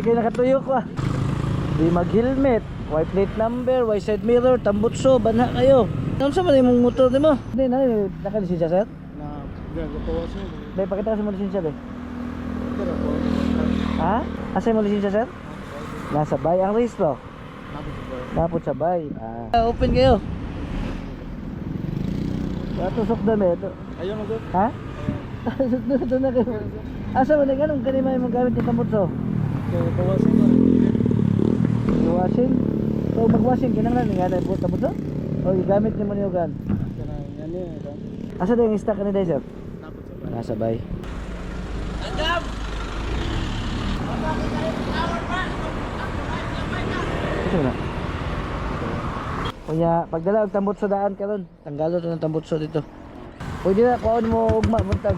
kayo nakatuyok ah. Di mag-helmet, white plate number, white side mirror, tambutso, banha kayo. Ano sa man yung motor ni mo? Hindi na, naka-lisensya sir? Na gagawa siya. Dahil pakita kasi mo lisensya be. Pero po. Ha? Asa mo lisensya sir? Nasa bay ang rehistro. Napot sa bay. Open kayo. Tusok na be. Ayun na doon. Ha? Doon na kayo. Asa mo na ganun? Kanima yung gamit ni tambutso? Gagawasin ko. Washing? So mag-washing kinanglan nga na po tambutso? O gamit niyo mo niyo gan? Yan yan. Asa na yung stock ni sir? Tapos sa Nasa bay. Ito na. Kuya, pagdala og tambutso daan karon. Tanggalo to ng tambutso dito. Pwede na kuon mo ugma buntag.